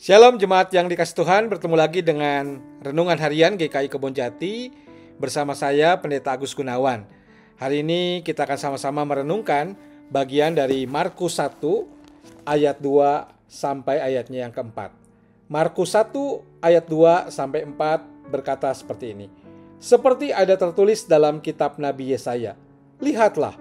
Shalom jemaat yang dikasih Tuhan, bertemu lagi dengan Renungan Harian GKI Kebonjati bersama saya Pendeta Agus Gunawan. Hari ini kita akan sama-sama merenungkan bagian dari Markus 1 ayat 2 sampai ayatnya yang keempat. Markus 1 ayat 2 sampai 4 berkata seperti ini. Seperti ada tertulis dalam kitab Nabi Yesaya, lihatlah,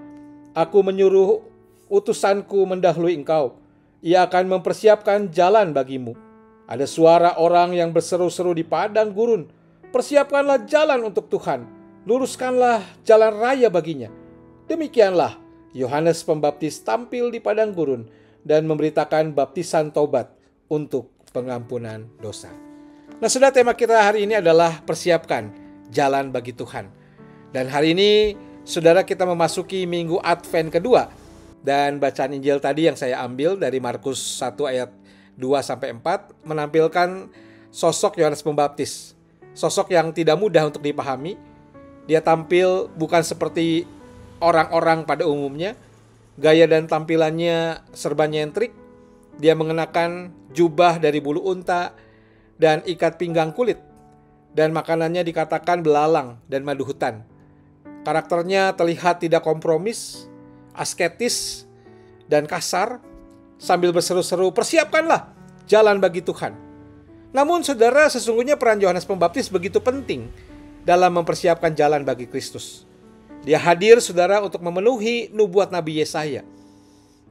aku menyuruh utusanku mendahului engkau. Ia akan mempersiapkan jalan bagimu. Ada suara orang yang berseru-seru di padang gurun. Persiapkanlah jalan untuk Tuhan. Luruskanlah jalan raya baginya. Demikianlah Yohanes Pembaptis tampil di padang gurun dan memberitakan baptisan taubat untuk pengampunan dosa. Nah, sudah tema kita hari ini adalah persiapkan jalan bagi Tuhan. Dan hari ini saudara kita memasuki minggu Advent kedua. Dan bacaan Injil tadi yang saya ambil dari Markus 1 ayat 2-4 menampilkan sosok Yohanes Pembaptis. Sosok yang tidak mudah untuk dipahami. Dia tampil bukan seperti orang-orang pada umumnya. Gaya dan tampilannya serba nyentrik. Dia mengenakan jubah dari bulu unta dan ikat pinggang kulit. Dan makanannya dikatakan belalang dan madu hutan. Karakternya terlihat tidak kompromis, asketis, dan kasar, sambil berseru-seru, persiapkanlah jalan bagi Tuhan. Namun saudara, sesungguhnya peran Yohanes Pembaptis begitu penting dalam mempersiapkan jalan bagi Kristus. Dia hadir saudara untuk memenuhi nubuat Nabi Yesaya.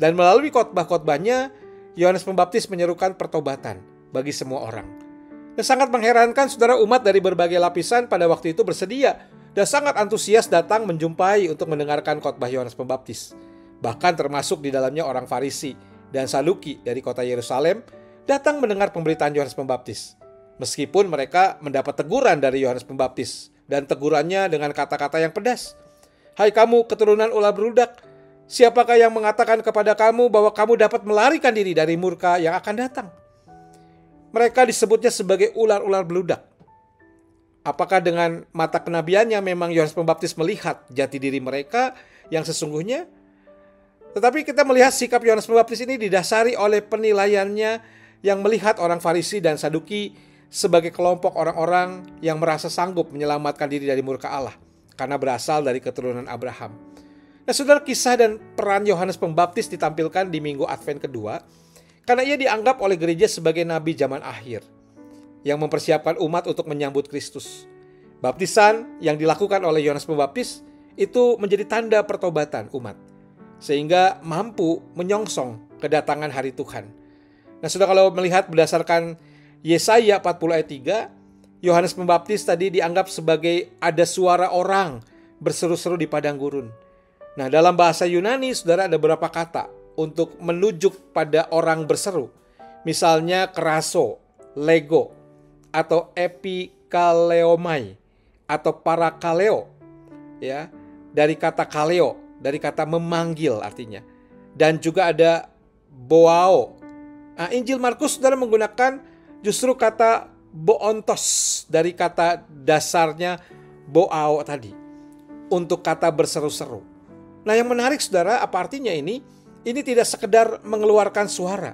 Dan melalui khotbah-khotbahnya, Yohanes Pembaptis menyerukan pertobatan bagi semua orang. Dan sangat mengherankan saudara, umat dari berbagai lapisan pada waktu itu bersedia dan sangat antusias datang menjumpai untuk mendengarkan khotbah Yohanes Pembaptis. Bahkan termasuk di dalamnya orang Farisi dan Saduki dari kota Yerusalem datang mendengar pemberitaan Yohanes Pembaptis. Meskipun mereka mendapat teguran dari Yohanes Pembaptis dan tegurannya dengan kata-kata yang pedas. Hai kamu keturunan ular beludak, siapakah yang mengatakan kepada kamu bahwa kamu dapat melarikan diri dari murka yang akan datang? Mereka disebutnya sebagai ular-ular beludak. Apakah dengan mata kenabiannya memang Yohanes Pembaptis melihat jati diri mereka yang sesungguhnya? Tetapi kita melihat sikap Yohanes Pembaptis ini didasari oleh penilaiannya yang melihat orang Farisi dan Saduki sebagai kelompok orang-orang yang merasa sanggup menyelamatkan diri dari murka Allah karena berasal dari keturunan Abraham. Nah, saudara, kisah dan peran Yohanes Pembaptis ditampilkan di minggu Advent kedua karena ia dianggap oleh gereja sebagai nabi zaman akhir yang mempersiapkan umat untuk menyambut Kristus. Baptisan yang dilakukan oleh Yohanes Pembaptis itu menjadi tanda pertobatan umat, sehingga mampu menyongsong kedatangan hari Tuhan. Nah, sudah kalau melihat berdasarkan Yesaya 40 ayat 3, Yohanes Pembaptis tadi dianggap sebagai ada suara orang berseru-seru di padang gurun. Nah, dalam bahasa Yunani, saudara, ada beberapa kata untuk menunjuk pada orang berseru. Misalnya keraso, lego, atau epikaleomai, atau parakaleo, ya, dari kata kaleo, dari kata memanggil artinya. Dan juga ada boao. Nah, Injil Markus saudara menggunakan justru kata boontos dari kata dasarnya boao tadi untuk kata berseru-seru. Nah, yang menarik saudara, apa artinya ini? Ini tidak sekedar mengeluarkan suara.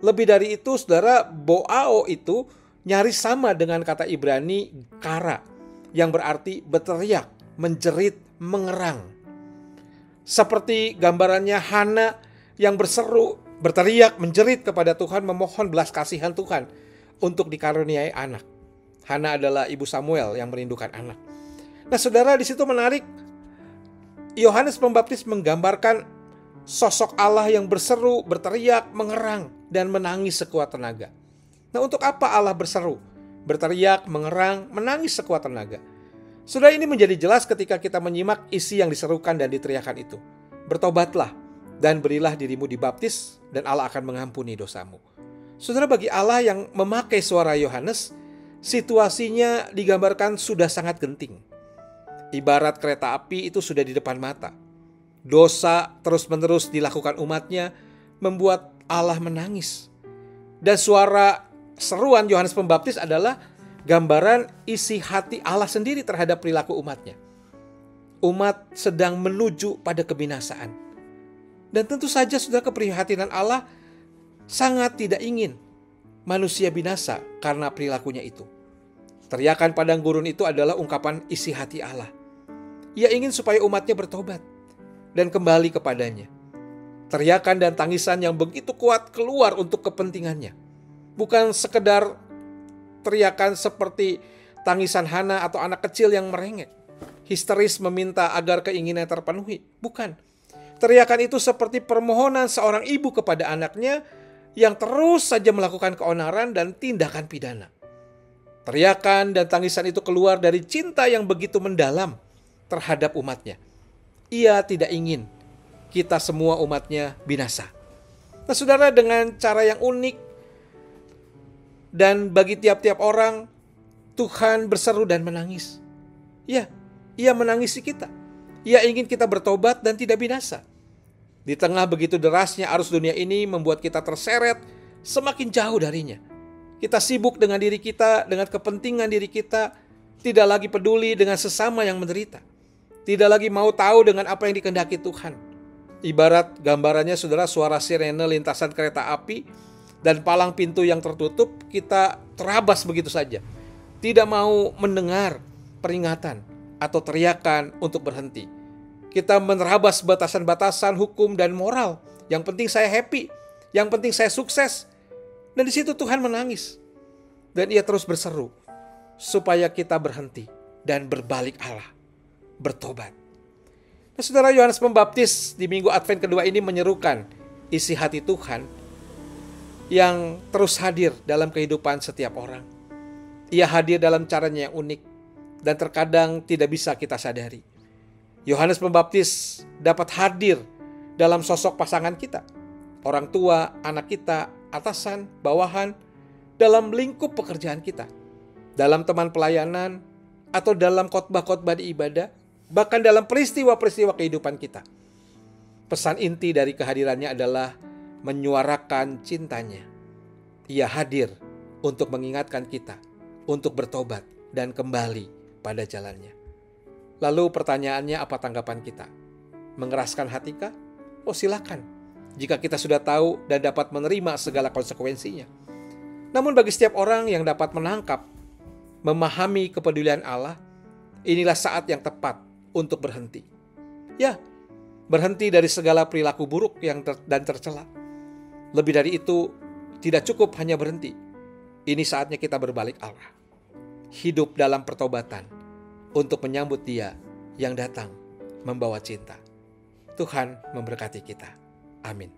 Lebih dari itu saudara, boao itu nyaris sama dengan kata Ibrani kara yang berarti berteriak, menjerit, mengerang. Seperti gambarannya Hana yang berseru, berteriak, menjerit kepada Tuhan, memohon belas kasihan Tuhan untuk dikaruniai anak. Hana adalah ibu Samuel yang merindukan anak. Nah, saudara, di situ menarik. Yohanes Pembaptis menggambarkan sosok Allah yang berseru, berteriak, mengerang, dan menangis sekuat tenaga. Nah, untuk apa Allah berseru, berteriak, mengerang, menangis sekuat tenaga? Sudah ini menjadi jelas ketika kita menyimak isi yang diserukan dan diteriakan itu. Bertobatlah dan berilah dirimu dibaptis dan Allah akan mengampuni dosamu. Saudara, bagi Allah yang memakai suara Yohanes, situasinya digambarkan sudah sangat genting. Ibarat kereta api itu sudah di depan mata. Dosa terus-menerus dilakukan umatnya membuat Allah menangis. Dan suara seruan Yohanes Pembaptis adalah gambaran isi hati Allah sendiri terhadap perilaku umatnya. Umat sedang menuju pada kebinasaan. Dan tentu saja sudah keprihatinan Allah sangat tidak ingin manusia binasa karena perilakunya itu. Teriakan padang gurun itu adalah ungkapan isi hati Allah. Ia ingin supaya umatnya bertobat dan kembali kepadanya. Teriakan dan tangisan yang begitu kuat keluar untuk kepentingannya. Bukan sekedar teriakan seperti tangisan Hana atau anak kecil yang merengek, histeris meminta agar keinginan terpenuhi. Bukan. Teriakan itu seperti permohonan seorang ibu kepada anaknya yang terus saja melakukan keonaran dan tindakan pidana. Teriakan dan tangisan itu keluar dari cinta yang begitu mendalam terhadap umatnya. Ia tidak ingin kita semua umatnya binasa. Nah saudara, dengan cara yang unik dan bagi tiap-tiap orang, Tuhan berseru dan menangis. Ya, ia menangisi kita. Ia ingin kita bertobat dan tidak binasa. Di tengah begitu derasnya arus dunia ini membuat kita terseret semakin jauh darinya. Kita sibuk dengan diri kita, dengan kepentingan diri kita, tidak lagi peduli dengan sesama yang menderita. Tidak lagi mau tahu dengan apa yang dikehendaki Tuhan. Ibarat gambarannya saudara, suara sirene lintasan kereta api dan palang pintu yang tertutup, kita terabas begitu saja. Tidak mau mendengar peringatan atau teriakan untuk berhenti. Kita menerabas batasan-batasan hukum dan moral. Yang penting saya happy, yang penting saya sukses. Dan di situ Tuhan menangis. Dan ia terus berseru supaya kita berhenti dan berbalik arah, bertobat. Nah, saudara, Yohanes Pembaptis di minggu Advent kedua ini menyerukan isi hati Tuhan yang terus hadir dalam kehidupan setiap orang. Ia hadir dalam caranya yang unik dan terkadang tidak bisa kita sadari. Yohanes Pembaptis dapat hadir dalam sosok pasangan kita, orang tua, anak kita, atasan, bawahan, dalam lingkup pekerjaan kita, dalam teman pelayanan, atau dalam khotbah-khotbah di ibadah, bahkan dalam peristiwa-peristiwa kehidupan kita. Pesan inti dari kehadirannya adalah menyuarakan cintanya. Ia hadir untuk mengingatkan kita, untuk bertobat dan kembali pada jalannya. Lalu pertanyaannya, apa tanggapan kita? Mengeraskan hatikah? Oh silakan, jika kita sudah tahu dan dapat menerima segala konsekuensinya. Namun bagi setiap orang yang dapat menangkap, memahami kepedulian Allah, inilah saat yang tepat untuk berhenti. Ya, berhenti dari segala perilaku buruk dan tercela. Lebih dari itu, tidak cukup hanya berhenti. Ini saatnya kita berbalik arah. Hidup dalam pertobatan untuk menyambut Dia yang datang membawa cinta. Tuhan memberkati kita. Amin.